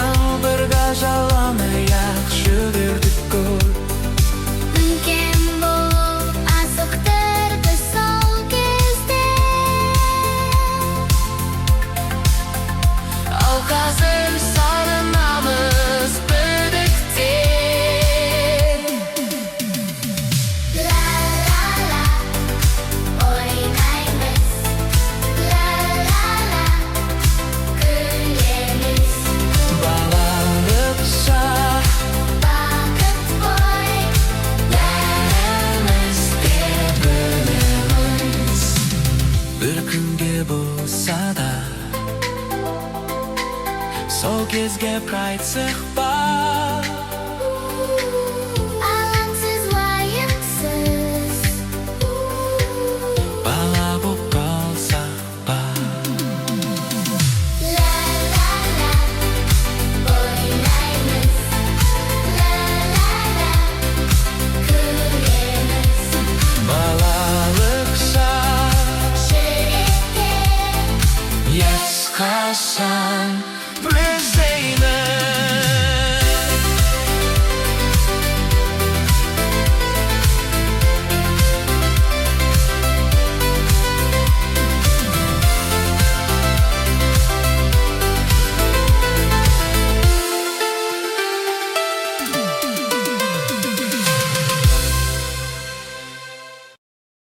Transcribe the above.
жаңбырға жалаңаяқ жүгірдік көп. Үлкен болып асықтырды сол кезде. Ал қазір сағынамыз білдіктен. Ла-ла-ла, ойнаймыз. Ла-ла-ла, күлеміз. Балалық шақ Бақыт бой, бәрімізде білеміз. Бір күнге болса да сол кезге қайтсақ па,